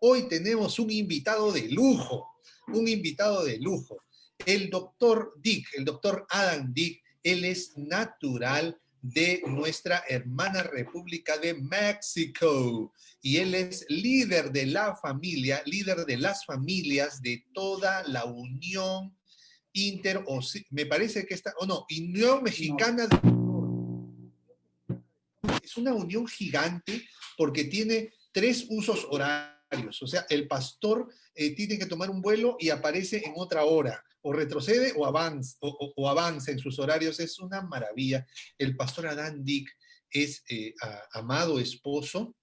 Hoy tenemos un invitado de lujo, el doctor Dick, el doctor Adam Dick. Él es natural de nuestra hermana República de México y él es líder de la familia, líder de las familias de toda la Unión me parece que está, Unión Mexicana de... Es una unión gigante porque tiene 3 usos horarios. O sea, el pastor tiene que tomar un vuelo y aparece en otra hora. O retrocede o avanza en sus horarios. Es una maravilla. El pastor Adán Dick es amado esposo,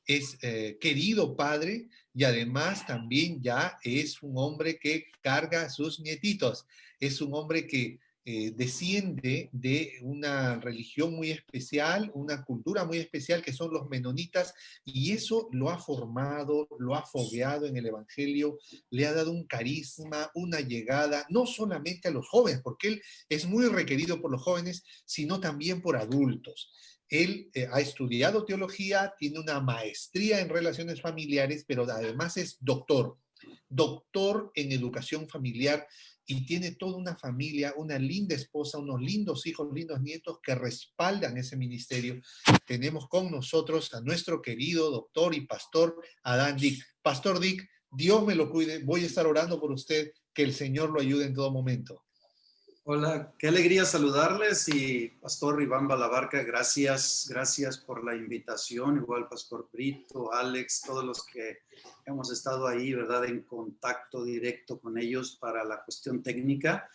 es querido padre y además también ya es un hombre que carga a sus nietitos. Es un hombre que desciende de una religión muy especial, una cultura muy especial que son los menonitas, y eso lo ha formado, lo ha fogueado en el Evangelio, le ha dado un carisma, una llegada, no solamente a los jóvenes, porque él es muy requerido por los jóvenes, sino también por adultos. Él ha estudiado teología, tiene una maestría en relaciones familiares, pero además es doctor en educación familiar, y tiene toda una familia, una linda esposa, unos lindos hijos, lindos nietos que respaldan ese ministerio. Tenemos con nosotros a nuestro querido doctor y pastor Adán Dick. Pastor Dick, Dios me lo cuide, voy a estar orando por usted, que el Señor lo ayude en todo momento. Hola, qué alegría saludarles, y Pastor Iván Balabarca, gracias por la invitación, igual Pastor Brito, Alex, todos los que hemos estado ahí, ¿verdad?, en contacto directo con ellos para la cuestión técnica.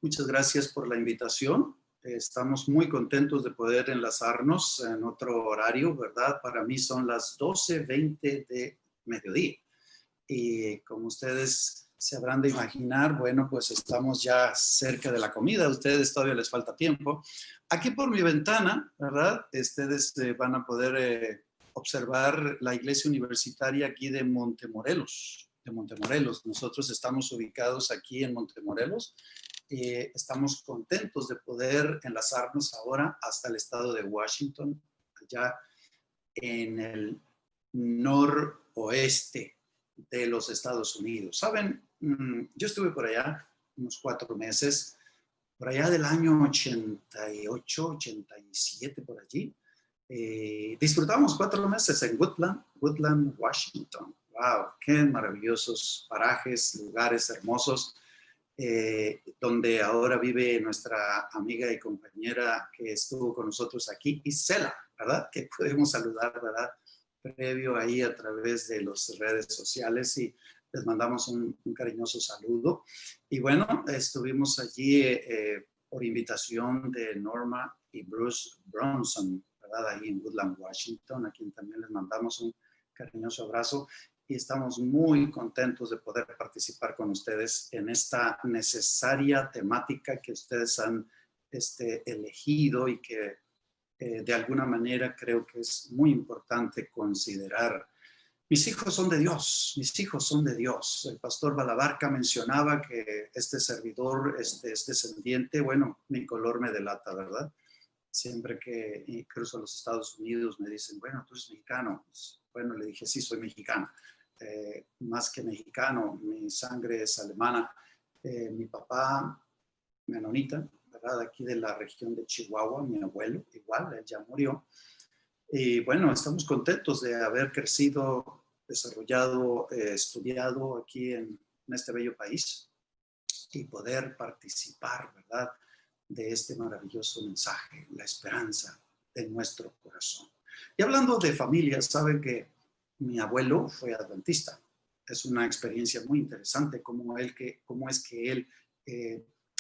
Muchas gracias por la invitación. Estamos muy contentos de poder enlazarnos en otro horario, ¿verdad? Para mí son las 12:20 de mediodía. Y como ustedes se habrán de imaginar, bueno, pues estamos ya cerca de la comida. A ustedes todavía les falta tiempo. Aquí por mi ventana, ¿verdad? Ustedes van a poder observar la iglesia universitaria aquí de Montemorelos. Nosotros estamos ubicados aquí en Montemorelos. Estamos contentos de poder enlazarnos ahora hasta el estado de Washington, allá en el noroeste de los Estados Unidos. Saben, yo estuve por allá unos 4 meses, por allá del año 88, 87, por allí. Disfrutamos 4 meses en Woodland, Washington. ¡Wow! ¡Qué maravillosos parajes, lugares hermosos! Donde ahora vive nuestra amiga y compañera que estuvo con nosotros aquí, Isela, ¿verdad? Que podemos saludar, ¿verdad?, previo ahí a través de las redes sociales, y les mandamos un cariñoso saludo. Y bueno, estuvimos allí por invitación de Norma y Bruce Bronson, ¿verdad?, ahí en Woodland, Washington, a quien también les mandamos un cariñoso abrazo, y estamos muy contentos de poder participar con ustedes en esta necesaria temática que ustedes han elegido, y que de alguna manera creo que es muy importante considerar. Mis hijos son de Dios, mis hijos son de Dios. El pastor Balabarca mencionaba que este servidor es descendiente. Bueno, mi color me delata, ¿verdad? Siempre que cruzo los Estados Unidos me dicen, bueno, tú eres mexicano. Pues, bueno, le dije, sí, soy mexicano. Más que mexicano, mi sangre es alemana. Mi papá, menonita, ¿verdad?, aquí de la región de Chihuahua, mi abuelo, igual, él ya murió. Y bueno, estamos contentos de haber crecido, desarrollado, estudiado aquí en este bello país, y poder participar, ¿verdad?, de este maravilloso mensaje, la esperanza de nuestro corazón. Y hablando de familia, saben que mi abuelo fue adventista. Es una experiencia muy interesante cómo es que él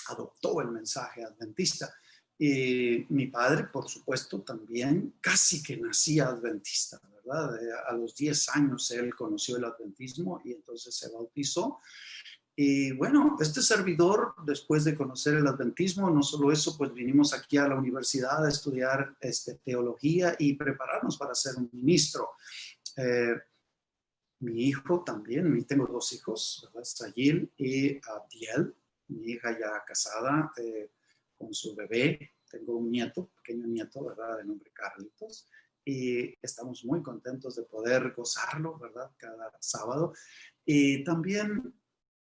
adoptó el mensaje adventista. Y mi padre, por supuesto, también casi que nacía adventista, ¿verdad? A los 10 años él conoció el adventismo y entonces se bautizó. Y bueno, este servidor, después de conocer el adventismo, no solo eso, pues vinimos aquí a la universidad a estudiar teología y prepararnos para ser un ministro. Mi hijo también, tengo 2 hijos, ¿verdad?, Sayil y Abdiel, mi hija ya casada con su bebé. Tengo un nieto, pequeño nieto, ¿verdad?, de nombre Carlitos. y estamos muy contentos de poder gozarlo, ¿verdad? Cada sábado. Y también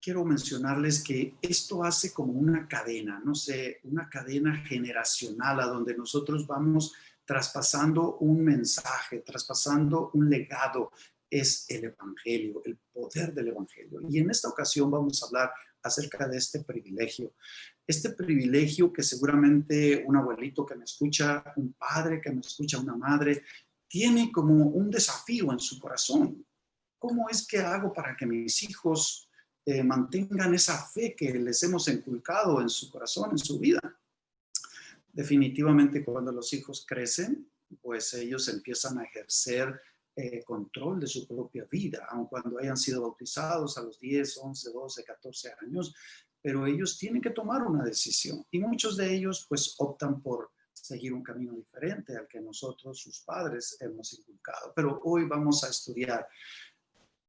quiero mencionarles que esto hace como una cadena, no sé, una cadena generacional a donde nosotros vamos traspasando un mensaje, traspasando un legado. Es el Evangelio, el poder del Evangelio. Y en esta ocasión vamos a hablar acerca de este privilegio. Este privilegio que seguramente un abuelito que me escucha, un padre que me escucha, una madre, tiene como un desafío en su corazón. ¿Cómo es que hago para que mis hijos mantengan esa fe que les hemos inculcado en su corazón, en su vida? Definitivamente cuando los hijos crecen, pues ellos empiezan a ejercer control de su propia vida, aun cuando hayan sido bautizados a los 10, 11, 12, 14 años, pero ellos tienen que tomar una decisión y muchos de ellos pues optan por seguir un camino diferente al que nosotros, sus padres, hemos inculcado. Pero hoy vamos a estudiar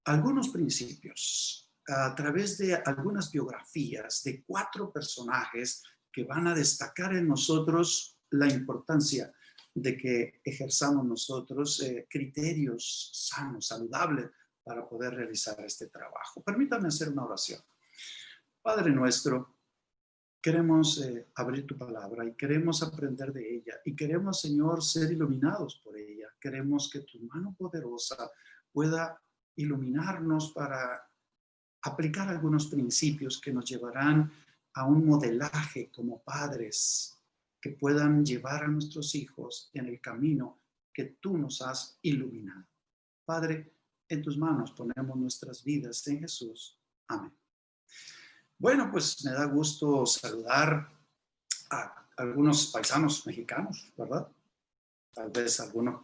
algunos principios a través de algunas biografías de 4 personajes que van a destacar en nosotros la importancia de que ejerzamos nosotros criterios sanos, saludables, para poder realizar este trabajo. Permítame hacer una oración. Padre nuestro, queremos abrir tu palabra y queremos aprender de ella y queremos, Señor, ser iluminados por ella. Queremos que tu mano poderosa pueda iluminarnos para aplicar algunos principios que nos llevarán a un modelaje como padres que puedan llevar a nuestros hijos en el camino que tú nos has iluminado. Padre, en tus manos ponemos nuestras vidas en Jesús. Amén. Bueno, pues me da gusto saludar a algunos paisanos mexicanos, ¿verdad? Tal vez algunos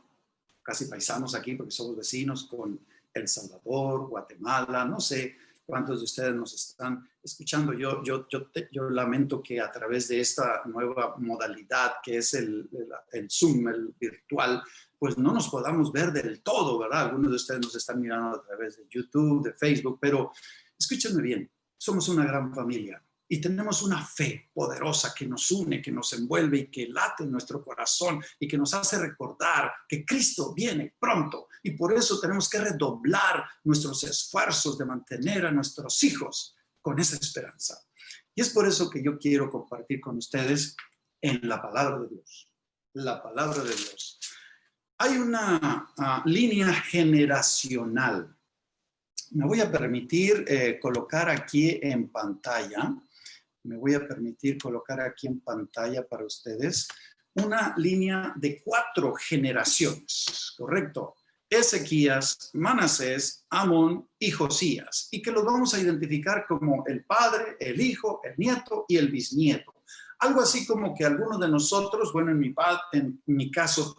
casi paisanos aquí porque somos vecinos con El Salvador, Guatemala, no sé cuántos de ustedes nos están escuchando. Yo lamento que a través de esta nueva modalidad que es el Zoom, el virtual, pues no nos podamos ver del todo, ¿verdad? Algunos de ustedes nos están mirando a través de YouTube, de Facebook, pero escúchenme bien, somos una gran familia y tenemos una fe poderosa que nos une, que nos envuelve y que late en nuestro corazón y que nos hace recordar que Cristo viene pronto. Y por eso tenemos que redoblar nuestros esfuerzos de mantener a nuestros hijos con esa esperanza. Y es por eso que yo quiero compartir con ustedes en la palabra de Dios. La palabra de Dios. Hay una línea generacional. Me voy a permitir colocar aquí en pantalla. Me voy a permitir colocar aquí en pantalla para ustedes una línea de 4 generaciones, ¿correcto? Ezequías, Manasés, Amón y Josías, y que los vamos a identificar como el padre, el hijo, el nieto y el bisnieto. Algo así como que algunos de nosotros, bueno, en mi caso,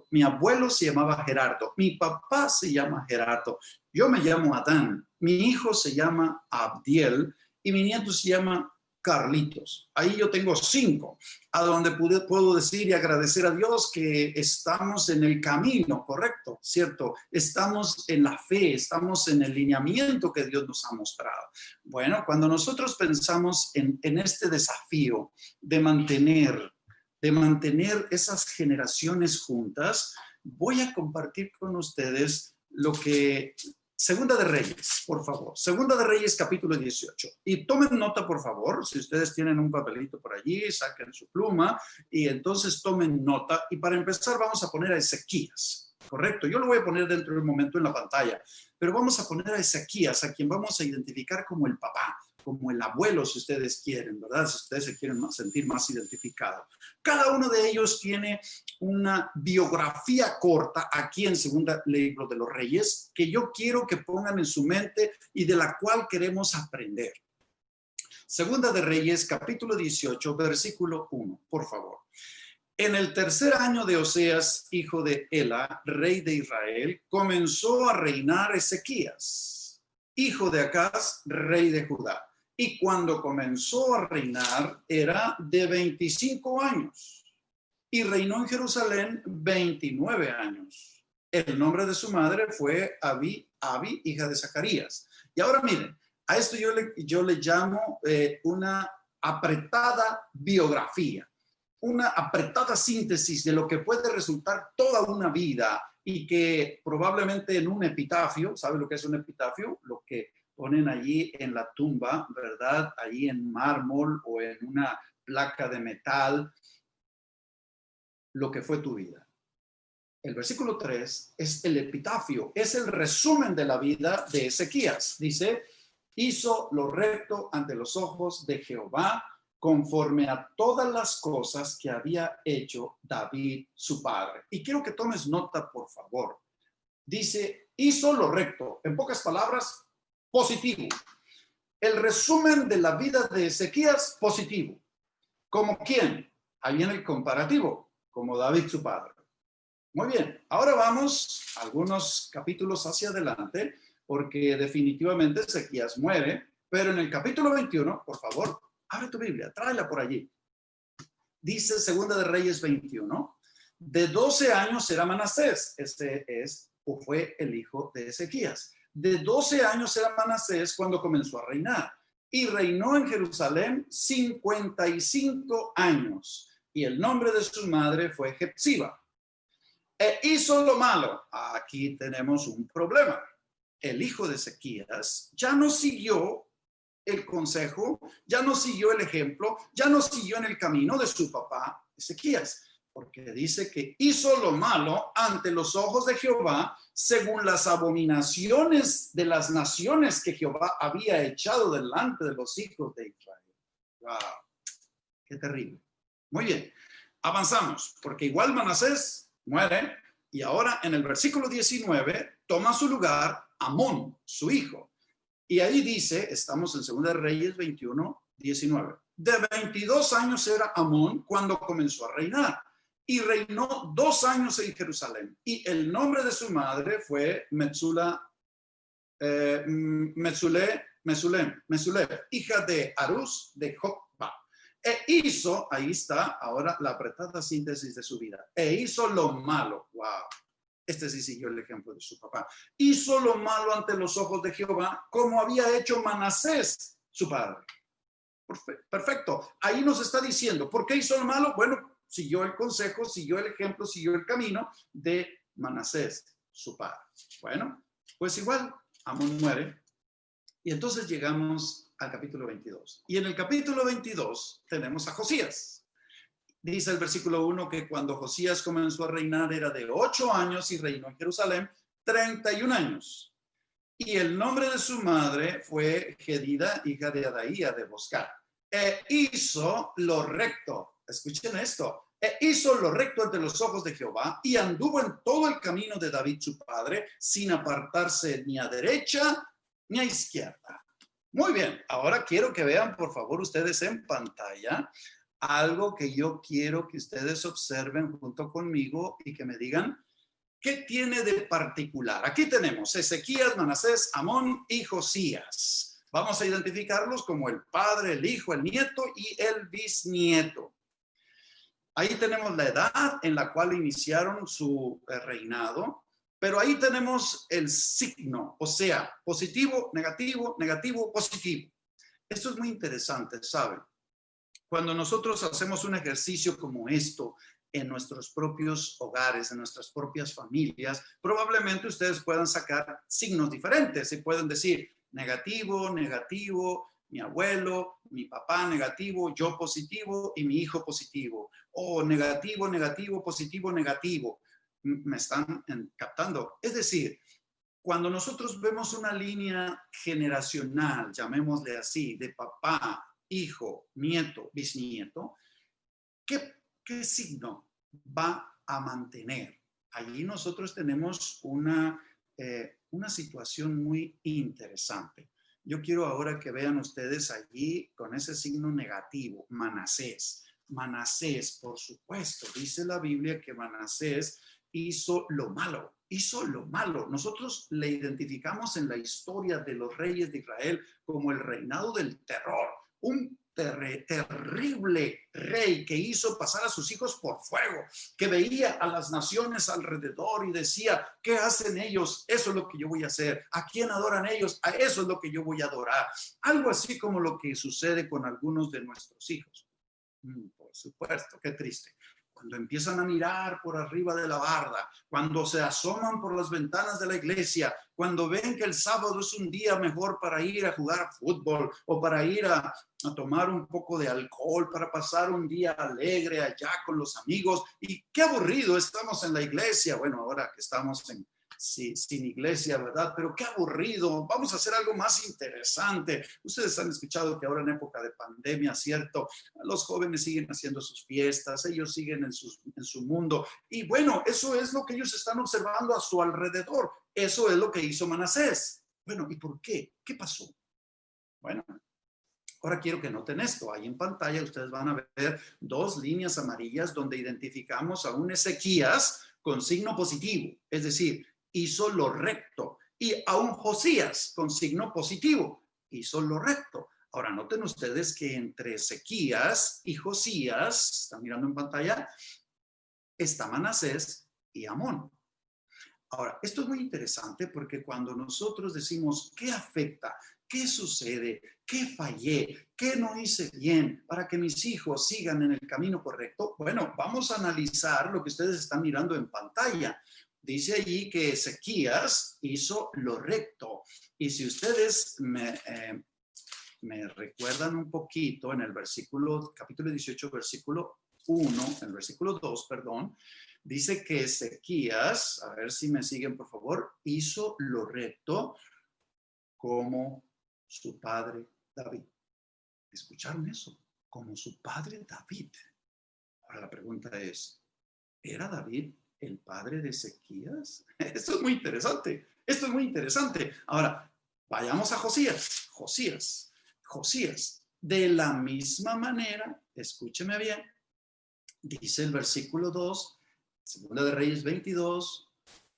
mi abuelo se llamaba Gerardo, mi papá se llama Gerardo, yo me llamo Adán, mi hijo se llama Abdiel, y mi nieto se llama Carlitos. Ahí yo tengo 5, a donde puedo decir y agradecer a Dios que estamos en el camino, correcto, ¿cierto? Estamos en la fe, estamos en el lineamiento que Dios nos ha mostrado. Bueno, cuando nosotros pensamos en este desafío de mantener esas generaciones juntas, voy a compartir con ustedes lo que... Segunda de Reyes, por favor. Segunda de Reyes, capítulo 18. Y tomen nota, por favor. Si ustedes tienen un papelito por allí, saquen su pluma y entonces tomen nota. Y para empezar vamos a poner a Ezequías, ¿correcto? Yo lo voy a poner dentro de un momento en la pantalla, pero vamos a poner a Ezequías, a quien vamos a identificar como el papá, como el abuelo, si ustedes quieren, ¿verdad? Si ustedes se quieren sentir más identificados. Cada uno de ellos tiene una biografía corta aquí en Segunda Libro de los Reyes que yo quiero que pongan en su mente y de la cual queremos aprender. Segunda de Reyes, capítulo 18, versículo 1, por favor. En el 3er año de Oseas, hijo de Ela, rey de Israel, comenzó a reinar Ezequías, hijo de Acaz, rey de Judá. Y cuando comenzó a reinar era de 25 años y reinó en Jerusalén 29 años. El nombre de su madre fue Abi, hija de Zacarías. Y ahora miren, a esto yo le llamo una apretada biografía. una apretada síntesis de lo que puede resultar toda una vida y que probablemente en un epitafio, ¿sabe lo que es un epitafio? Lo que ponen allí en la tumba, ¿verdad? Allí en mármol o en una placa de metal, lo que fue tu vida. El versículo 3 es el epitafio, es el resumen de la vida de Ezequías. Dice, hizo lo recto ante los ojos de Jehová, conforme a todas las cosas que había hecho David, su padre. Y quiero que tomes nota, por favor. Dice, hizo lo recto. En pocas palabras, positivo. El resumen de la vida de Ezequías, positivo. ¿Como quién? Ahí viene el comparativo, como David, su padre. Muy bien, ahora vamos algunos capítulos hacia adelante, porque definitivamente Ezequías muere, pero en el capítulo 21, por favor, abre tu Biblia, tráela por allí. Dice Segunda de Reyes 21, de 12 años era Manasés, este es o fue el hijo de Ezequías. De 12 años era Manasés cuando comenzó a reinar, y reinó en Jerusalén 55 años, y el nombre de su madre fue Jepsiba. E hizo lo malo. Aquí tenemos un problema. El hijo de Ezequías ya no siguió el consejo, ya no siguió el ejemplo, ya no siguió en el camino de su papá Ezequías, porque dice que hizo lo malo ante los ojos de Jehová, según las abominaciones de las naciones que Jehová había echado delante de los hijos de Israel. ¡Wow! ¡Qué terrible! Muy bien, avanzamos, porque igual Manasés muere, y ahora en el versículo 19 toma su lugar Amón, su hijo. Y ahí dice, estamos en 2 Reyes 21, 19. De 22 años era Amón cuando comenzó a reinar, y reinó 2 años en Jerusalén. Y el nombre de su madre fue Mesulem, hija de Arús de Jotba. E hizo, ahí está ahora la apretada síntesis de su vida, e hizo lo malo. Wow, este sí siguió el ejemplo de su papá. Hizo lo malo ante los ojos de Jehová, como había hecho Manasés, su padre. Perfecto, ahí nos está diciendo, ¿por qué hizo lo malo? Bueno, siguió el consejo, siguió el ejemplo, siguió el camino de Manasés, su padre. Bueno, pues igual, Amón muere, y entonces llegamos al capítulo 22. Y en el capítulo 22 tenemos a Josías. Dice el versículo 1 que cuando Josías comenzó a reinar era de 8 años y reinó en Jerusalén 31 años. Y el nombre de su madre fue Jedida, hija de Adaía de Boscar. E hizo lo recto. Escuchen esto. E hizo lo recto ante los ojos de Jehová y anduvo en todo el camino de David su padre, sin apartarse ni a derecha ni a izquierda. Muy bien, ahora quiero que vean, por favor, ustedes en pantalla algo que yo quiero que ustedes observen junto conmigo y que me digan qué tiene de particular. Aquí tenemos Ezequías, Manasés, Amón y Josías. Vamos a identificarlos como el padre, el hijo, el nieto y el bisnieto. Ahí tenemos la edad en la cual iniciaron su reinado. Pero ahí tenemos el signo, o sea, positivo, negativo, negativo, positivo. Esto es muy interesante, ¿saben? Cuando nosotros hacemos un ejercicio como esto en nuestros propios hogares, en nuestras propias familias, probablemente ustedes puedan sacar signos diferentes y pueden decir negativo, negativo, mi abuelo, mi papá negativo, yo positivo y mi hijo positivo. O negativo, negativo, positivo, negativo. Me están captando. Es decir, cuando nosotros vemos una línea generacional, llamémosle así, de papá, hijo, nieto, bisnieto, ¿qué signo va a mantener? Allí nosotros tenemos una situación muy interesante. Yo quiero ahora que vean ustedes allí con ese signo negativo, Manasés. Manasés, por supuesto, dice la Biblia que Manasés hizo lo malo, hizo lo malo. Nosotros le identificamos en la historia de los reyes de Israel como el reinado del terror, un terrible rey que hizo pasar a sus hijos por fuego, que veía a las naciones alrededor y decía, ¿qué hacen ellos? Eso es lo que yo voy a hacer. ¿A quién adoran ellos? A eso es lo que yo voy a adorar. Algo así como lo que sucede con algunos de nuestros hijos. Pues supuesto, qué triste. Cuando empiezan a mirar por arriba de la barda, cuando se asoman por las ventanas de la iglesia, cuando ven que el sábado es un día mejor para ir a jugar fútbol o para ir a tomar un poco de alcohol, para pasar un día alegre allá con los amigos. Y qué aburrido estamos en la iglesia. Bueno, ahora que estamos sin iglesia, ¿verdad? Pero qué aburrido, vamos a hacer algo más interesante. Ustedes han escuchado que ahora en época de pandemia, ¿cierto? Los jóvenes siguen haciendo sus fiestas, ellos siguen en su mundo. Y bueno, eso es lo que ellos están observando a su alrededor. Eso es lo que hizo Manasés. Bueno, ¿y por qué? ¿Qué pasó? Bueno, ahora quiero que noten esto. Ahí en pantalla ustedes van a ver 2 líneas amarillas donde identificamos a un Ezequías con signo positivo, es decir, hizo lo recto, y a un Josías con signo positivo, hizo lo recto. Ahora noten ustedes que entre Ezequías y Josías, están mirando en pantalla, está Manasés y Amón. Ahora, esto es muy interesante porque cuando nosotros decimos qué afecta, qué sucede, qué fallé, qué no hice bien para que mis hijos sigan en el camino correcto, bueno, vamos a analizar lo que ustedes están mirando en pantalla. Dice allí que Ezequías hizo lo recto. Y si ustedes me recuerdan un poquito en el capítulo 18, versículo 1, el versículo 2, perdón, dice que Ezequías, a ver si me siguen por favor, hizo lo recto como su padre David. ¿Escucharon eso? Como su padre David. Ahora la pregunta es, ¿era David el padre de Ezequías? Esto es muy interesante. Esto es muy interesante. Ahora, vayamos a Josías. Josías. De la misma manera, escúcheme bien, dice el versículo 2, Segunda de Reyes 22,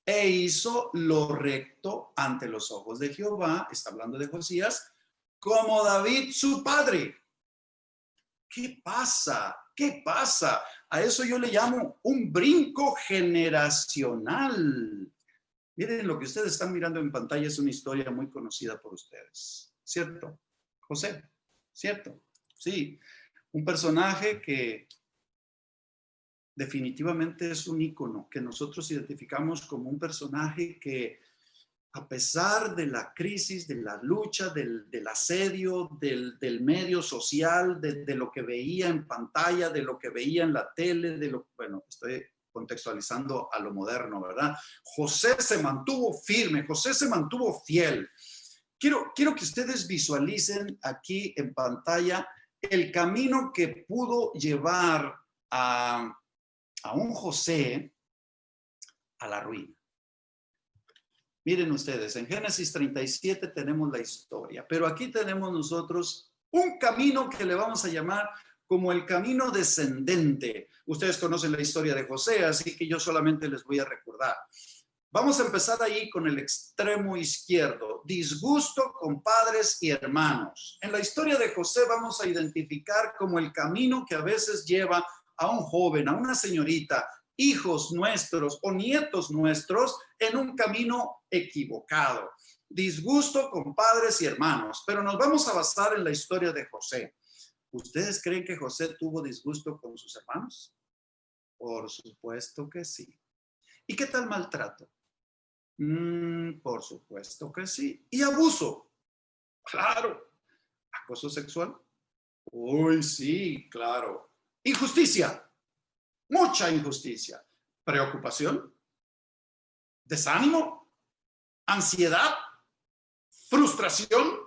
e hizo lo recto ante los ojos de Jehová, está hablando de Josías, como David su padre. ¿Qué pasa? ¿Qué pasa? A eso yo le llamo un brinco generacional. Miren, lo que ustedes están mirando en pantalla es una historia muy conocida por ustedes, ¿cierto? José, ¿cierto? Sí, un personaje que definitivamente es un ícono, que nosotros identificamos como un personaje que, a pesar de la crisis, de la lucha, del asedio, del medio social, de lo que veía en pantalla, de lo que veía en la tele, bueno, estoy contextualizando a lo moderno, ¿verdad? José se mantuvo firme, José se mantuvo fiel. Quiero que ustedes visualicen aquí en pantalla el camino que pudo llevar a un José a la ruina. Miren ustedes, en Génesis 37 tenemos la historia, pero aquí tenemos nosotros un camino que le vamos a llamar como el camino descendente. Ustedes conocen la historia de José, así que yo solamente les voy a recordar. Vamos a empezar ahí con el extremo izquierdo, disgusto con padres y hermanos. En la historia de José vamos a identificar como el camino que a veces lleva a un joven, a una señorita, hijos nuestros o nietos nuestros en un camino equivocado. Disgusto con padres y hermanos, pero nos vamos a basar en la historia de José. ¿Ustedes creen que José tuvo disgusto con sus hermanos? Por supuesto que sí. ¿Y qué tal maltrato? Por supuesto que sí. ¿Y abuso? Claro. ¿Acoso sexual? Uy, sí, claro. Injusticia. Mucha injusticia. Preocupación. Desánimo. Ansiedad. Frustración.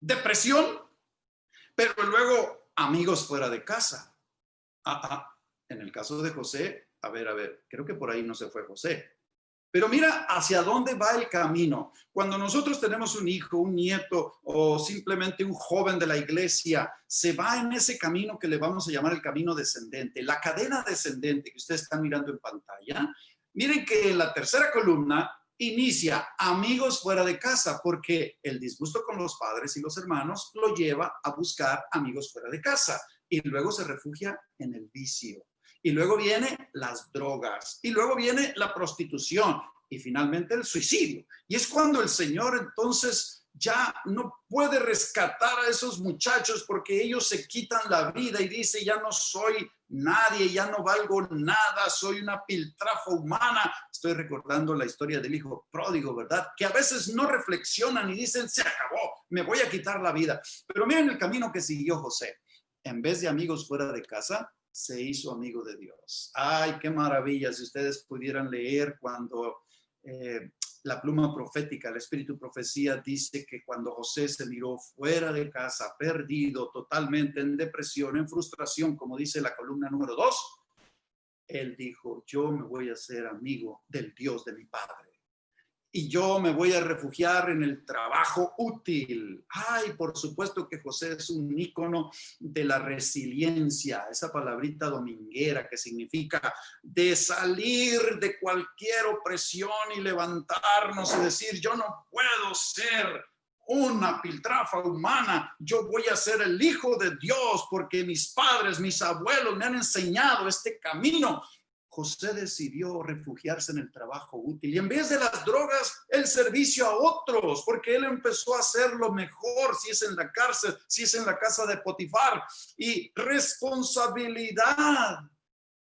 Depresión. Pero luego, amigos fuera de casa. En el caso de José, a ver, creo que por ahí no se fue José. Pero mira hacia dónde va el camino. Cuando nosotros tenemos un hijo, un nieto o simplemente un joven de la iglesia, se va en ese camino que le vamos a llamar el camino descendente, la cadena descendente que ustedes están mirando en pantalla. Miren que en la tercera columna inicia amigos fuera de casa, porque el disgusto con los padres y los hermanos lo lleva a buscar amigos fuera de casa y luego se refugia en el vicio. Y luego viene las drogas, y luego viene la prostitución, y finalmente el suicidio. Y es cuando el Señor entonces ya no puede rescatar a esos muchachos porque ellos se quitan la vida y dice, ya no soy nadie, ya no valgo nada, soy una piltrafa humana. Estoy recordando la historia del hijo pródigo, ¿verdad? Que a veces no reflexionan y dicen, se acabó, me voy a quitar la vida. Pero miren el camino que siguió José. En vez de amigos fuera de casa, se hizo amigo de Dios. Ay, qué maravilla si ustedes pudieran leer cuando la pluma profética, el espíritu profecía dice que cuando José se miró fuera de casa, perdido, totalmente en depresión, en frustración, como dice la columna número 2, él dijo, yo me voy a hacer amigo del Dios de mi padre. Y yo me voy a refugiar en el trabajo útil. Ay, por supuesto que José es un ícono de la resiliencia, esa palabrita dominguera que significa de salir de cualquier opresión y levantarnos y decir, yo no puedo ser una piltrafa humana, yo voy a ser el hijo de Dios porque mis padres, mis abuelos me han enseñado este camino. José decidió refugiarse en el trabajo útil y en vez de las drogas, el servicio a otros, porque él empezó a hacerlo mejor, si es en la cárcel, si es en la casa de Potifar, y responsabilidad.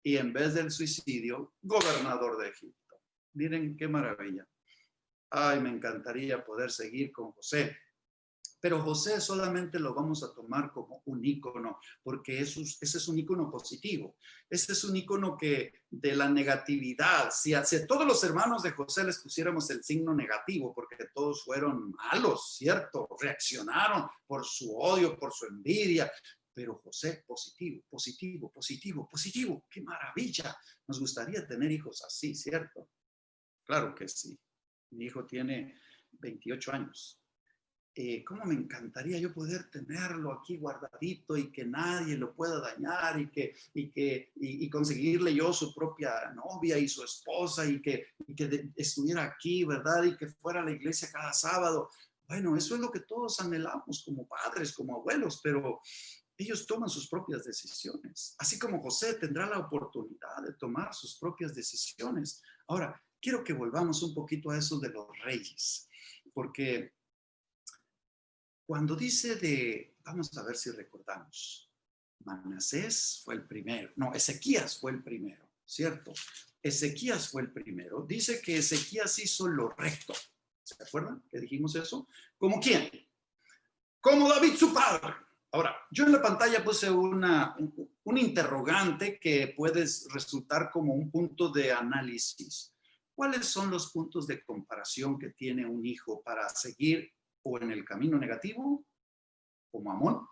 Y en vez del suicidio, gobernador de Egipto. Miren qué maravilla. Ay, me encantaría poder seguir con José. Pero José solamente lo vamos a tomar como un ícono, porque ese es un ícono positivo. Ese es un ícono que de la negatividad. Si a todos los hermanos de José les pusiéramos el signo negativo, porque todos fueron malos, ¿cierto? Reaccionaron por su odio, por su envidia. Pero José, positivo, positivo, positivo, positivo. ¡Qué maravilla! Nos gustaría tener hijos así, ¿cierto? Claro que sí. Mi hijo tiene 28 años. ¿Cómo me encantaría yo poder tenerlo aquí guardadito y que nadie lo pueda dañar y conseguirle yo su propia novia y su esposa y que estuviera aquí, ¿verdad? Y que fuera a la iglesia cada sábado. Bueno, eso es lo que todos anhelamos como padres, como abuelos, pero ellos toman sus propias decisiones. Así como José tendrá la oportunidad de tomar sus propias decisiones. Ahora, quiero que volvamos un poquito a eso de los reyes, porque cuando dice vamos a ver si recordamos, Manasés fue el primero, no, Ezequías fue el primero, ¿cierto? Ezequías fue el primero, dice que Ezequías hizo lo recto, ¿se acuerdan que dijimos eso? ¿Como quién? Como David su padre. Ahora, yo en la pantalla puse un interrogante que puede resultar como un punto de análisis. ¿Cuáles son los puntos de comparación que tiene un hijo para seguir o en el camino negativo, como Amón,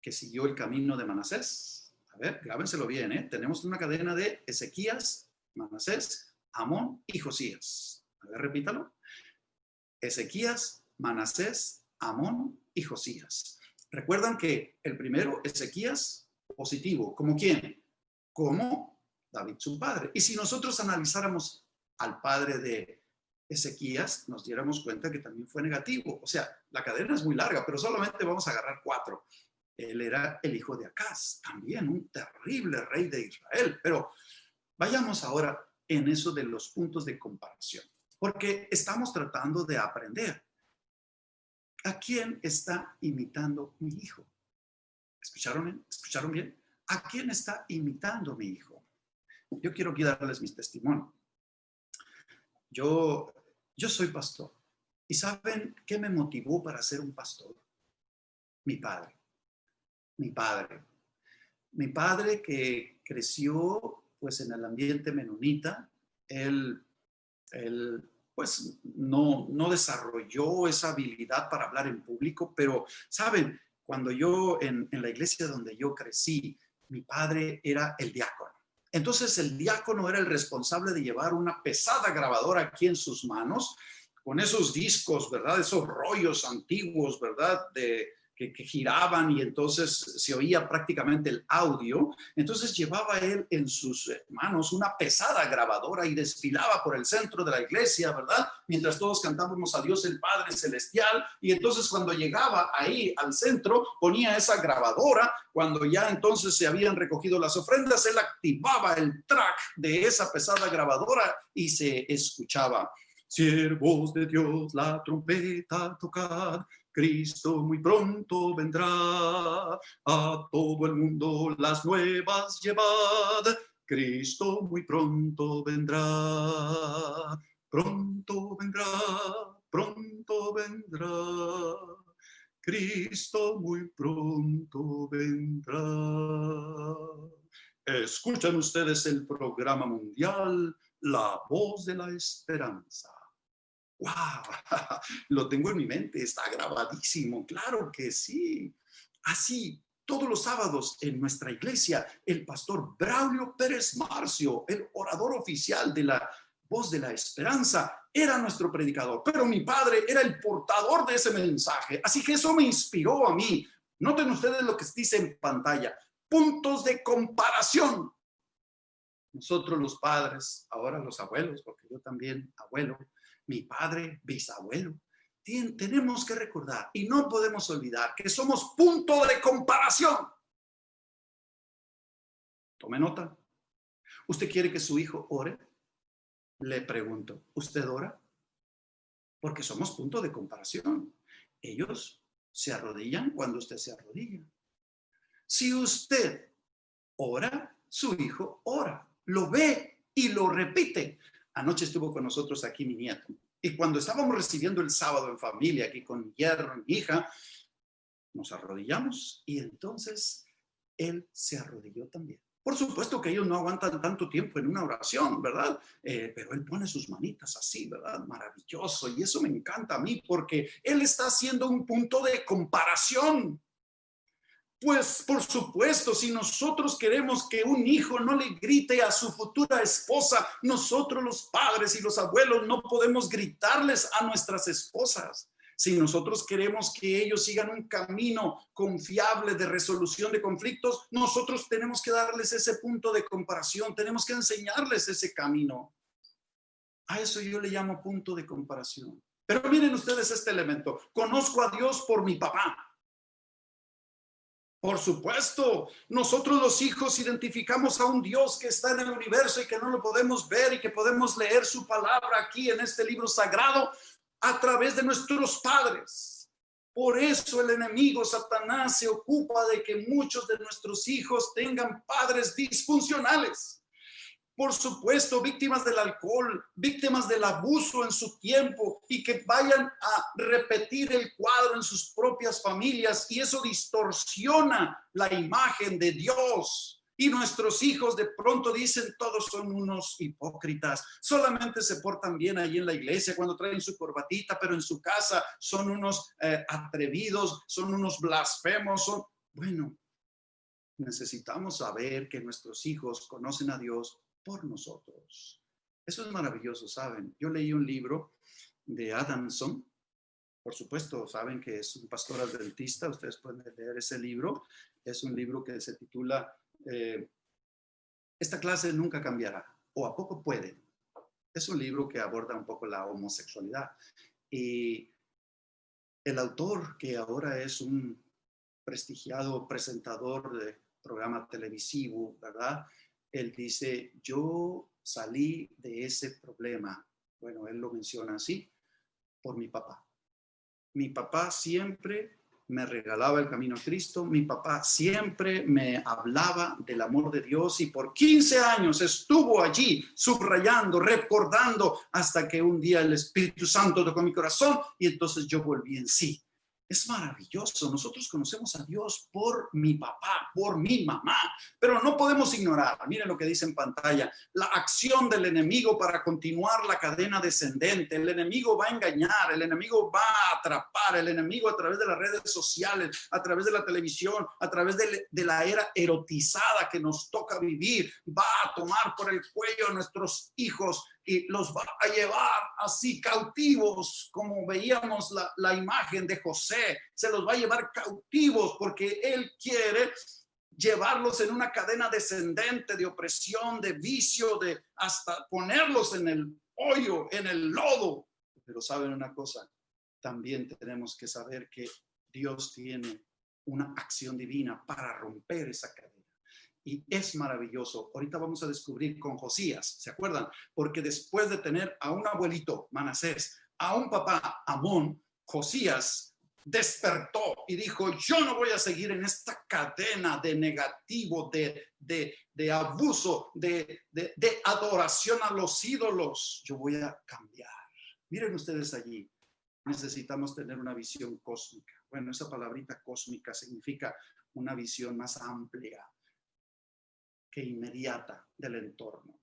que siguió el camino de Manasés? A ver, grábenselo bien, ¿eh? Tenemos una cadena de Ezequías, Manasés, Amón y Josías. A ver, repítalo. Ezequías, Manasés, Amón y Josías. Recuerdan que el primero, Ezequías, positivo. ¿Como quién? Como David, su padre. Y si nosotros analizáramos al padre de Ezequías, nos diéramos cuenta que también fue negativo. O sea, la cadena es muy larga, pero solamente vamos a agarrar 4. Él era el hijo de Acaz, también un terrible rey de Israel. Pero vayamos ahora en eso de los puntos de comparación, porque estamos tratando de aprender. ¿A quién está imitando mi hijo? ¿Escucharon bien? ¿A quién está imitando mi hijo? Yo quiero aquí darles mi testimonio. Yo soy pastor. ¿Y saben qué me motivó para ser un pastor? Mi padre. Mi padre que creció pues en el ambiente menonita. Él pues no desarrolló esa habilidad para hablar en público, pero saben, cuando yo en la iglesia donde yo crecí, mi padre era el diácono. Entonces el diácono era el responsable de llevar una pesada grabadora aquí en sus manos, con esos discos, ¿verdad? Esos rollos antiguos, ¿verdad? Que giraban y entonces se oía prácticamente el audio. Entonces llevaba él en sus manos una pesada grabadora y desfilaba por el centro de la iglesia, ¿verdad? Mientras todos cantábamos a Dios el Padre Celestial. Y entonces cuando llegaba ahí al centro, ponía esa grabadora. Cuando ya entonces se habían recogido las ofrendas, él activaba el track de esa pesada grabadora y se escuchaba Siervos de Dios, la trompeta tocad, Cristo muy pronto vendrá. A todo el mundo las nuevas llevad, Cristo muy pronto vendrá. Pronto vendrá, pronto vendrá. Cristo muy pronto vendrá. Escuchan ustedes el programa mundial La Voz de la Esperanza. ¡Wow! Lo tengo en mi mente, está grabadísimo, claro que sí. Así, todos los sábados en nuestra iglesia, el pastor Braulio Pérez Marcio, el orador oficial de la Voz de la Esperanza, era nuestro predicador, pero mi padre era el portador de ese mensaje. Así que eso me inspiró a mí. Noten ustedes lo que dice en pantalla. Puntos de comparación. Nosotros los padres, ahora los abuelos, porque yo también abuelo, mi padre, bisabuelo, tenemos que recordar y no podemos olvidar que somos punto de comparación. Tome nota. ¿Usted quiere que su hijo ore? Le pregunto, ¿usted ora? Porque somos punto de comparación. Ellos se arrodillan cuando usted se arrodilla. Si usted ora, su hijo ora, lo ve y lo repite. Anoche estuvo con nosotros aquí mi nieto. Y cuando estábamos recibiendo el sábado en familia, aquí con mi yerno y mi hija, nos arrodillamos y entonces él se arrodilló también. Por supuesto que ellos no aguantan tanto tiempo en una oración, ¿verdad? Pero él pone sus manitas así, ¿verdad? Maravilloso. Y eso me encanta a mí porque él está haciendo un punto de comparación. Pues por supuesto, si nosotros queremos que un hijo no le grite a su futura esposa, nosotros los padres y los abuelos no podemos gritarles a nuestras esposas. Si nosotros queremos que ellos sigan un camino confiable de resolución de conflictos, nosotros tenemos que darles ese punto de comparación, tenemos que enseñarles ese camino. A eso yo le llamo punto de comparación. Pero miren ustedes este elemento. Conozco a Dios por mi papá. Por supuesto, nosotros los hijos identificamos a un Dios que está en el universo y que no lo podemos ver y que podemos leer su palabra aquí en este libro sagrado a través de nuestros padres. Por eso el enemigo Satanás se ocupa de que muchos de nuestros hijos tengan padres disfuncionales. Por supuesto, víctimas del alcohol, víctimas del abuso en su tiempo y que vayan a repetir el cuadro en sus propias familias y eso distorsiona la imagen de Dios. Y nuestros hijos de pronto dicen, todos son unos hipócritas, solamente se portan bien ahí en la iglesia cuando traen su corbatita, pero en su casa son unos atrevidos, son unos blasfemos, Bueno, necesitamos saber que nuestros hijos conocen a Dios por nosotros. Eso es maravilloso, ¿saben? Yo leí un libro de Adamson. Por supuesto, saben que es un pastor adventista. Ustedes pueden leer ese libro. Es un libro que se titula Esta clase nunca cambiará, o a poco puede. Es un libro que aborda un poco la homosexualidad. Y el autor, que ahora es un prestigiado presentador de programa televisivo, ¿verdad? Él dice, yo salí de ese problema. Bueno, él lo menciona así, por mi papá. Mi papá siempre me regalaba el camino a Cristo. Mi papá siempre me hablaba del amor de Dios y por 15 años estuvo allí subrayando, recordando, hasta que un día el Espíritu Santo tocó mi corazón y entonces yo volví en sí. Es maravilloso. Nosotros conocemos a Dios por mi papá, por mi mamá, pero no podemos ignorar, miren lo que dice en pantalla, la acción del enemigo para continuar la cadena descendente. El enemigo va a engañar, el enemigo va a atrapar, el enemigo a través de las redes sociales, a través de la televisión, a través de la era erotizada que nos toca vivir, va a tomar por el cuello a nuestros hijos y los va a llevar así cautivos, como veíamos la imagen de José, se los va a llevar cautivos porque él quiere llevarlos en una cadena descendente de opresión, de vicio, de hasta ponerlos en el hoyo, en el lodo. Pero saben una cosa, también tenemos que saber que Dios tiene una acción divina para romper esa cadena. Y es maravilloso. Ahorita vamos a descubrir con Josías, ¿se acuerdan? Porque después de tener a un abuelito, Manasés, a un papá, Amón, Josías despertó y dijo, yo no voy a seguir en esta cadena de negativo, de abuso, de adoración a los ídolos. Yo voy a cambiar. Miren ustedes allí, necesitamos tener una visión cósmica. Bueno, esa palabrita cósmica significa una visión más amplia que inmediata del entorno.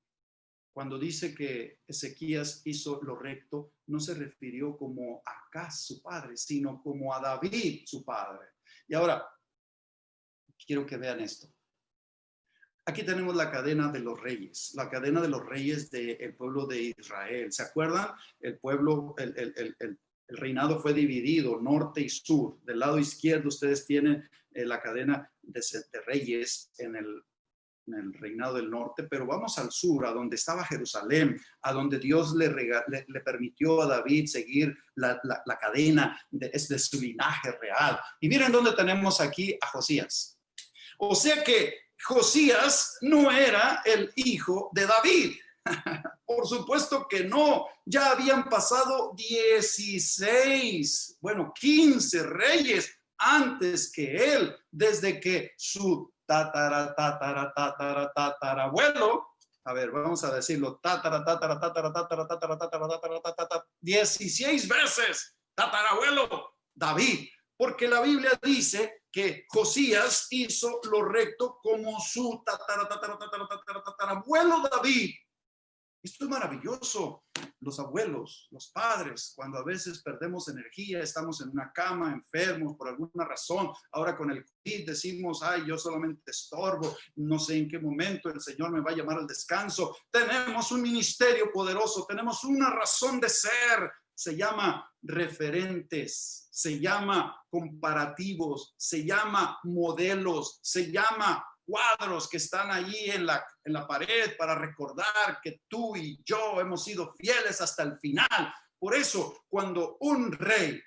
Cuando dice que Ezequías hizo lo recto, no se refirió como a Acaz, su padre, sino como a David, su padre. Y ahora, quiero que vean esto. Aquí tenemos la cadena de los reyes, la cadena de los reyes del pueblo de Israel. ¿Se acuerdan? El pueblo, el reinado fue dividido, norte y sur. Del lado izquierdo ustedes tienen la cadena de reyes en el reinado del norte, pero vamos al sur, a donde estaba Jerusalén, a donde Dios le permitió a David seguir la cadena de su linaje real. Y miren dónde tenemos aquí a Josías. O sea que Josías no era el hijo de David. Por supuesto que no. Ya habían pasado 15 reyes antes que él, desde que su tatarabuelo, a ver, vamos a decirlo, 16 veces tatarabuelo David, porque la Biblia dice que Josías hizo lo recto como su tatarabuelo David. Esto es maravilloso. Los abuelos, los padres, cuando a veces perdemos energía, estamos en una cama, enfermos por alguna razón. Ahora con el COVID decimos, ay, yo solamente estorbo, no sé en qué momento el Señor me va a llamar al descanso. Tenemos un ministerio poderoso, tenemos una razón de ser. Se llama referentes, se llama comparativos, se llama modelos, se llama cuadros que están allí en la pared para recordar que tú y yo hemos sido fieles hasta el final. Por eso, cuando un rey,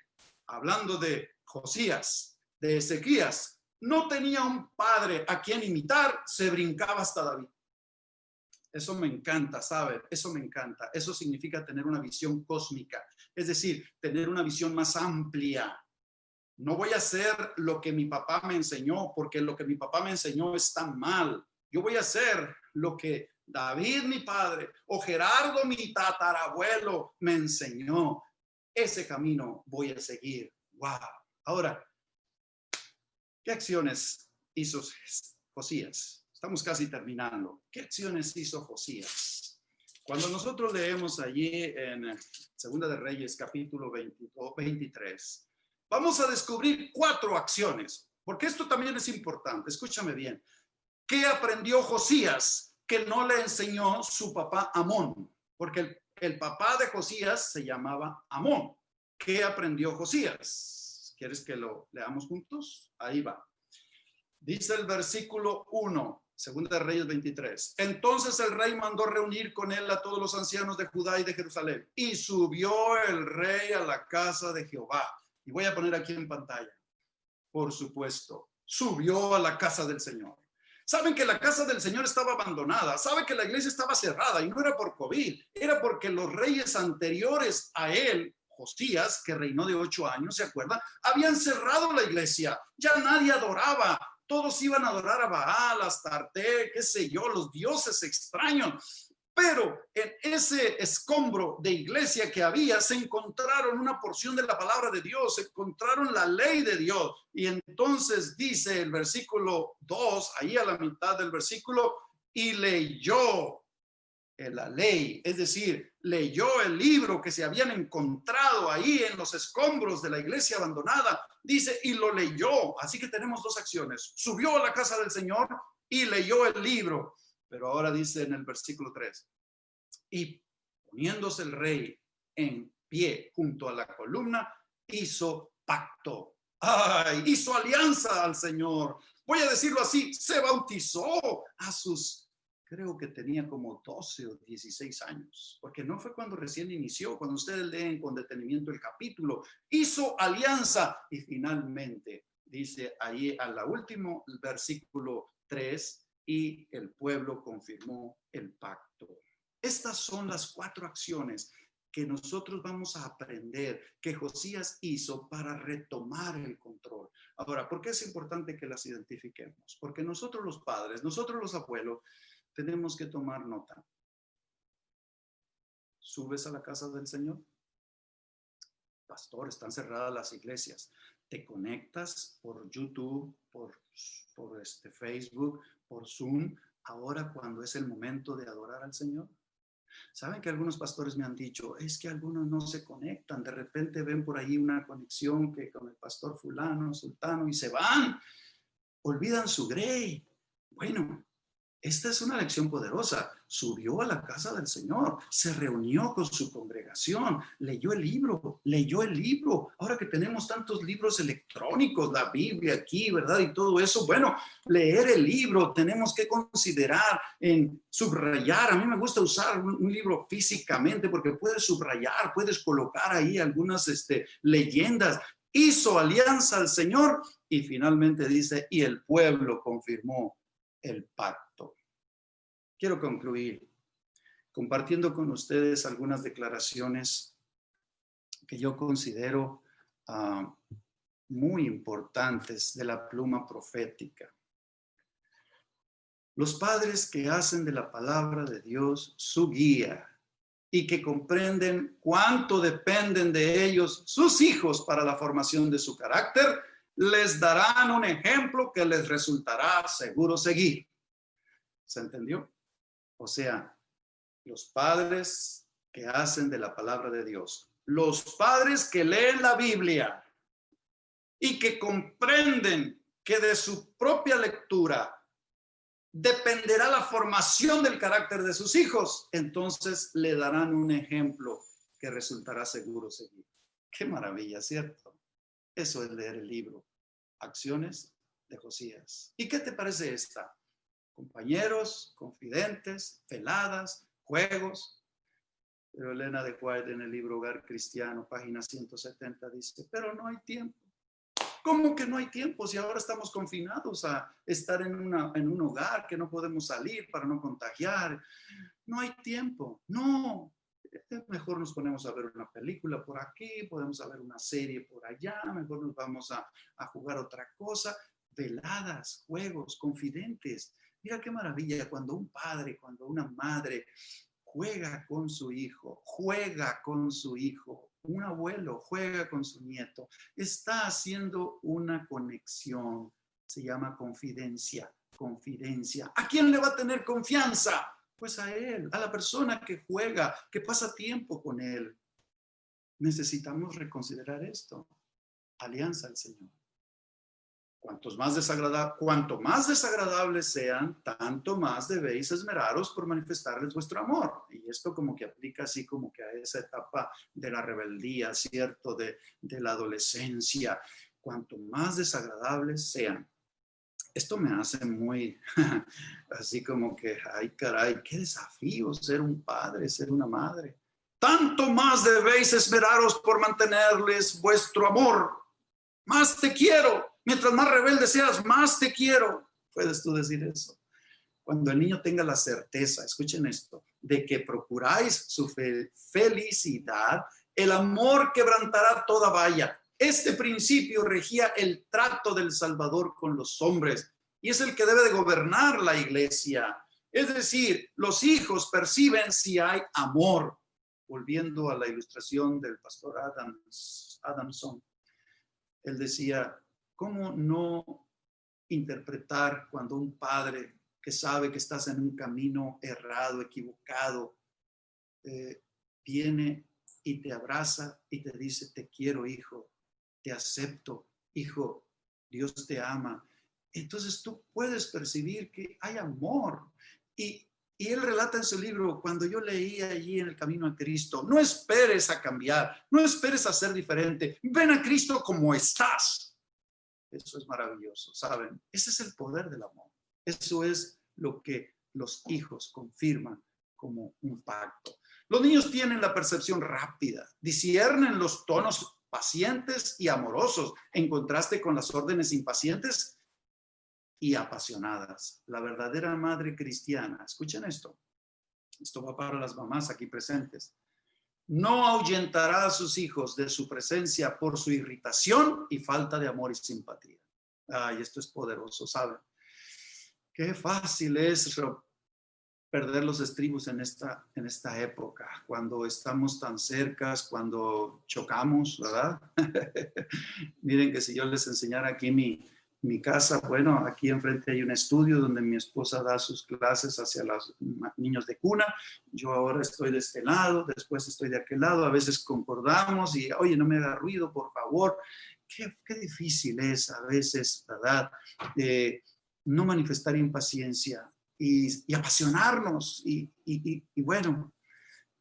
hablando de Josías, de Ezequías, no tenía un padre a quien imitar, se brincaba hasta David. Eso me encanta, ¿sabe? Eso me encanta. Eso significa tener una visión cósmica, es decir, tener una visión más amplia. No voy a hacer lo que mi papá me enseñó, porque lo que mi papá me enseñó está mal. Yo voy a hacer lo que David, mi padre, o Gerardo, mi tatarabuelo, me enseñó. Ese camino voy a seguir. ¡Wow! Ahora, ¿qué acciones hizo Josías? Estamos casi terminando. ¿Qué acciones hizo Josías? Cuando nosotros leemos allí en Segunda de Reyes, capítulo 23, vamos a descubrir 4 acciones, porque esto también es importante. Escúchame bien. ¿Qué aprendió Josías que no le enseñó su papá Amón? Porque el papá de Josías se llamaba Amón. ¿Qué aprendió Josías? ¿Quieres que lo leamos juntos? Ahí va. Dice el versículo 1, Segunda de Reyes 23. Entonces el rey mandó reunir con él a todos los ancianos de Judá y de Jerusalén. Y subió el rey a la casa de Jehová. Y voy a poner aquí en pantalla. Por supuesto, subió a la casa del Señor. Saben que la casa del Señor estaba abandonada. Saben que la iglesia estaba cerrada y no era por COVID. Era porque los reyes anteriores a él, Josías, que reinó de 8 años, ¿se acuerdan? Habían cerrado la iglesia. Ya nadie adoraba. Todos iban a adorar a Baal, a Astarte, qué sé yo, los dioses extraños. Pero en ese escombro de iglesia que había, se encontraron una porción de la palabra de Dios, se encontraron la ley de Dios. Y entonces dice el versículo 2, ahí a la mitad del versículo, y leyó la ley, es decir, leyó el libro que se habían encontrado ahí en los escombros de la iglesia abandonada. Dice, y lo leyó. Así que tenemos 2 acciones. Subió a la casa del Señor y leyó el libro. Pero ahora dice en el versículo 3, y poniéndose el rey en pie junto a la columna, hizo pacto. ¡Ay! Hizo alianza al Señor. Voy a decirlo así, se bautizó a sus, creo que tenía como 12 o 16 años, porque no fue cuando recién inició, cuando ustedes leen con detenimiento el capítulo, hizo alianza y finalmente, dice ahí a la último, el versículo 3, y el pueblo confirmó el pacto. Estas son las 4 acciones que nosotros vamos a aprender que Josías hizo para retomar el control. Ahora, ¿por qué es importante que las identifiquemos? Porque nosotros los padres, nosotros los abuelos, tenemos que tomar nota. ¿Subes a la casa del Señor? Pastor, están cerradas las iglesias. ¿Te conectas por YouTube, por Facebook, por Zoom, ahora cuando es el momento de adorar al Señor? Saben que algunos pastores me han dicho, es que algunos no se conectan, de repente ven por ahí una conexión que con el pastor fulano, sultano, y se van, olvidan su grey. Bueno, esta es una lección poderosa. Subió a la casa del Señor, se reunió con su congregación, leyó el libro. Ahora que tenemos tantos libros electrónicos, la Biblia aquí, ¿verdad? Y todo eso, bueno, leer el libro, tenemos que considerar en subrayar. A mí me gusta usar un libro físicamente porque puedes subrayar, puedes colocar ahí algunas leyendas. Hizo alianza al Señor y finalmente dice, y el pueblo confirmó el pacto. Quiero concluir compartiendo con ustedes algunas declaraciones que yo considero muy importantes de la pluma profética. Los padres que hacen de la palabra de Dios su guía y que comprenden cuánto dependen de ellos sus hijos para la formación de su carácter, les darán un ejemplo que les resultará seguro seguir. ¿Se entendió? O sea, los padres que hacen de la palabra de Dios, los padres que leen la Biblia y que comprenden que de su propia lectura dependerá la formación del carácter de sus hijos, entonces le darán un ejemplo que resultará seguro seguir. Qué maravilla, ¿cierto? Eso es leer el libro. Acciones de Josías. ¿Y qué te parece esta? Compañeros, confidentes, veladas, juegos. Pero Elena de White en el libro Hogar Cristiano, página 170, dice, pero no hay tiempo. ¿Cómo que no hay tiempo si ahora estamos confinados a estar en un hogar que no podemos salir para no contagiar? No hay tiempo. No. Mejor nos ponemos a ver una película por aquí, podemos ver una serie por allá, mejor nos vamos a jugar otra cosa. Veladas, juegos, confidentes. Mira qué maravilla cuando un padre, cuando una madre juega con su hijo, un abuelo juega con su nieto, está haciendo una conexión, se llama confidencia. ¿A quién le va a tener confianza? Pues a él, a la persona que juega, que pasa tiempo con él. Necesitamos reconsiderar esto. Alianza al Señor. Cuanto más desagradables sean, tanto más debéis esmeraros por manifestarles vuestro amor. Y esto como que aplica así como que a esa etapa de la rebeldía, ¿cierto? De la adolescencia. Cuanto más desagradables sean. Esto me hace muy así como que, ay caray, qué desafío ser un padre, ser una madre. Tanto más debéis esmeraros por mantenerles vuestro amor. Más te quiero. Mientras más rebelde seas, más te quiero. ¿Puedes tú decir eso? Cuando el niño tenga la certeza, escuchen esto, de que procuráis su felicidad, el amor quebrantará toda valla. Este principio regía el trato del Salvador con los hombres y es el que debe de gobernar la iglesia. Es decir, los hijos perciben si hay amor. Volviendo a la ilustración del pastor Adamson, él decía, ¿cómo no interpretar cuando un padre que sabe que estás en un camino errado, equivocado, viene y te abraza y te dice, te quiero, hijo, te acepto, hijo, Dios te ama? Entonces tú puedes percibir que hay amor. Y él relata en su libro, cuando yo leí allí en el camino a Cristo, no esperes a cambiar, no esperes a ser diferente, ven a Cristo como estás. Eso es maravilloso, ¿saben? Ese es el poder del amor. Eso es lo que los hijos confirman como un pacto. Los niños tienen la percepción rápida, disciernen los tonos pacientes y amorosos, en contraste con las órdenes impacientes y apasionadas. La verdadera madre cristiana, escuchen esto va para las mamás aquí presentes, no ahuyentará a sus hijos de su presencia por su irritación y falta de amor y simpatía. Ay, esto es poderoso, ¿saben? Qué fácil es perder los estribos en esta época, cuando estamos tan cercas, cuando chocamos, ¿verdad? Miren que si yo les enseñara aquí mi casa, bueno, aquí enfrente hay un estudio donde mi esposa da sus clases hacia los niños de cuna. Yo ahora estoy de este lado, después estoy de aquel lado. A veces concordamos y, oye, no me haga ruido, por favor. Qué difícil es a veces, ¿verdad? No manifestar impaciencia y apasionarnos. Y bueno,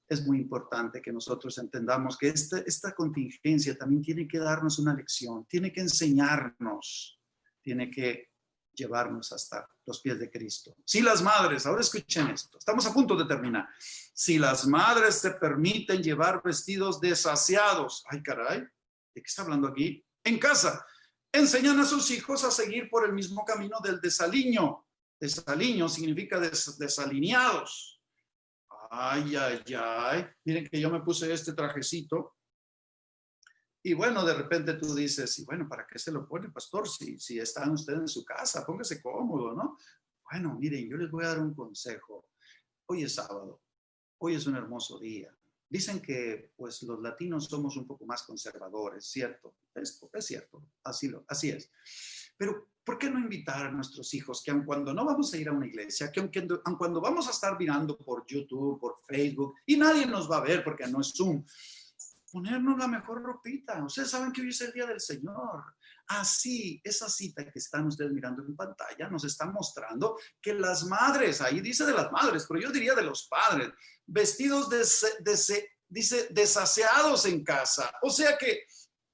es muy importante que nosotros entendamos que esta contingencia también tiene que darnos una lección, tiene que enseñarnos, tiene que llevarnos hasta los pies de Cristo. Si las madres, ahora escuchen esto, estamos a punto de terminar. Si las madres se permiten llevar vestidos desaseados, ay caray, ¿de qué está hablando aquí? En casa, enseñan a sus hijos a seguir por el mismo camino del desaliño. Desaliño significa desalineados. Ay, ay, ay. Miren que yo me puse este trajecito. Y bueno, de repente tú dices, y bueno, ¿para qué se lo pone, pastor? Si están ustedes en su casa, póngase cómodo, ¿no? Bueno, miren, yo les voy a dar un consejo. Hoy es sábado, hoy es un hermoso día. Dicen que pues los latinos somos un poco más conservadores, ¿cierto? Esto es cierto, así es. Pero ¿por qué no invitar a nuestros hijos que aun cuando no vamos a ir a una iglesia, que aun cuando vamos a estar mirando por YouTube, por Facebook, y nadie nos va a ver porque no es Zoom, ponernos la mejor ropita? Ustedes saben que hoy es el día del Señor. Así, esa cita que están ustedes mirando en pantalla nos está mostrando que las madres, ahí dice de las madres, pero yo diría de los padres, vestidos dice desaseados en casa. O sea que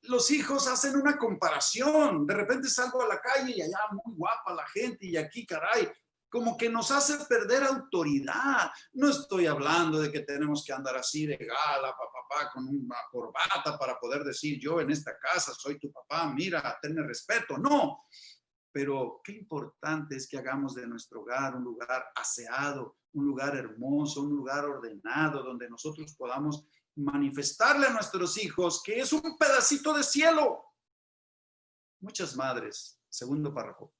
los hijos hacen una comparación. De repente salgo a la calle y allá muy guapa la gente y aquí, caray, como que nos hace perder autoridad. No estoy hablando de que tenemos que andar así de gala, papá, con una corbata para poder decir yo en esta casa soy tu papá, mira, tenme respeto. No, pero qué importante es que hagamos de nuestro hogar un lugar aseado, un lugar hermoso, un lugar ordenado, donde nosotros podamos manifestarle a nuestros hijos que es un pedacito de cielo. Muchas madres, segundo párrafo,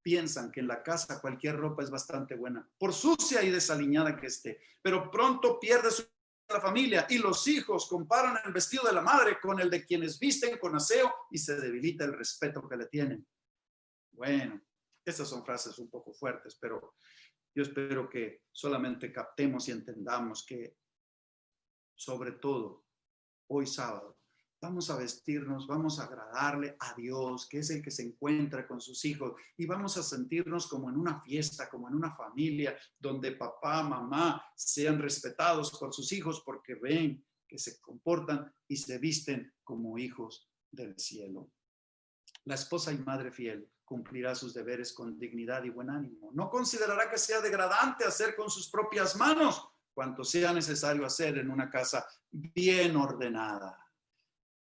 piensan que en la casa cualquier ropa es bastante buena, por sucia y desaliñada que esté, pero pronto pierde la familia y los hijos comparan el vestido de la madre con el de quienes visten con aseo y se debilita el respeto que le tienen. Bueno, estas son frases un poco fuertes, pero yo espero que solamente captemos y entendamos que, sobre todo, hoy sábado, vamos a vestirnos, vamos a agradarle a Dios, que es el que se encuentra con sus hijos, y vamos a sentirnos como en una fiesta, como en una familia, donde papá, mamá sean respetados por sus hijos porque ven que se comportan y se visten como hijos del cielo. La esposa y madre fiel cumplirá sus deberes con dignidad y buen ánimo. No considerará que sea degradante hacer con sus propias manos cuanto sea necesario hacer en una casa bien ordenada.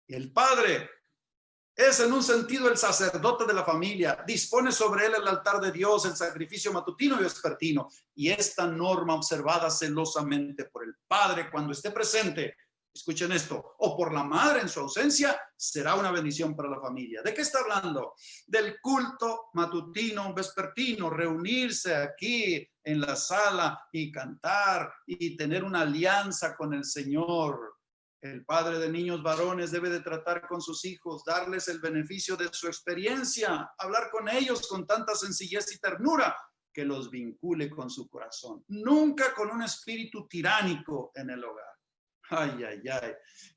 El padre es en un sentido el sacerdote de la familia, dispone sobre él el altar de Dios, el sacrificio matutino y vespertino, y esta norma observada celosamente por el padre cuando esté presente, escuchen esto, o por la madre en su ausencia, será una bendición para la familia. ¿De qué está hablando? Del culto matutino, vespertino, reunirse aquí en la sala y cantar y tener una alianza con el Señor. El padre de niños varones debe de tratar con sus hijos, darles el beneficio de su experiencia, hablar con ellos con tanta sencillez y ternura que los vincule con su corazón, nunca con un espíritu tiránico en el hogar. Ay, ay, ay.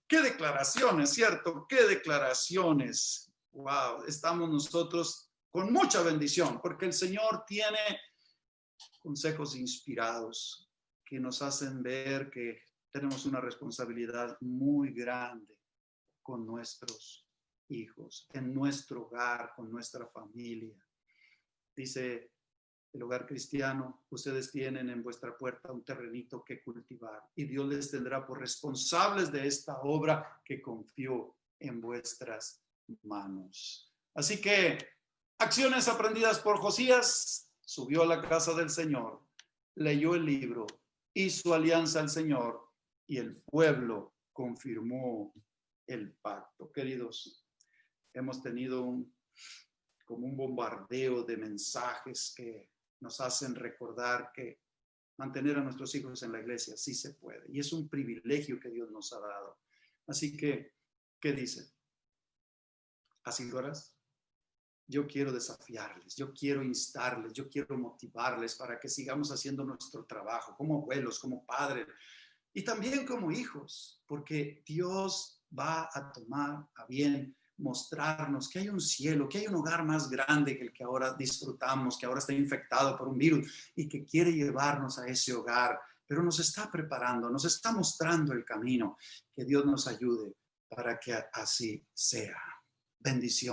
Qué declaraciones, ¿cierto? Qué declaraciones. Wow, estamos nosotros con mucha bendición porque el Señor tiene consejos inspirados que nos hacen ver que tenemos una responsabilidad muy grande con nuestros hijos, en nuestro hogar, con nuestra familia. Dice el hogar cristiano, ustedes tienen en vuestra puerta un terrenito que cultivar y Dios les tendrá por responsables de esta obra que confió en vuestras manos. Así que Acciones aprendidas por Josías. Subió a la casa del Señor, leyó el libro, hizo alianza al Señor y el pueblo confirmó el pacto. Queridos, hemos tenido como un bombardeo de mensajes que nos hacen recordar que mantener a nuestros hijos en la iglesia sí se puede. Y es un privilegio que Dios nos ha dado. Así que, ¿qué dice? ¿Así lo harás? Yo quiero desafiarles, yo quiero instarles, yo quiero motivarles para que sigamos haciendo nuestro trabajo como abuelos, como padres y también como hijos, porque Dios va a tomar a bien mostrarnos que hay un cielo, que hay un hogar más grande que el que ahora disfrutamos, que ahora está infectado por un virus y que quiere llevarnos a ese hogar, pero nos está preparando, nos está mostrando el camino. Que Dios nos ayude para que así sea. Bendición.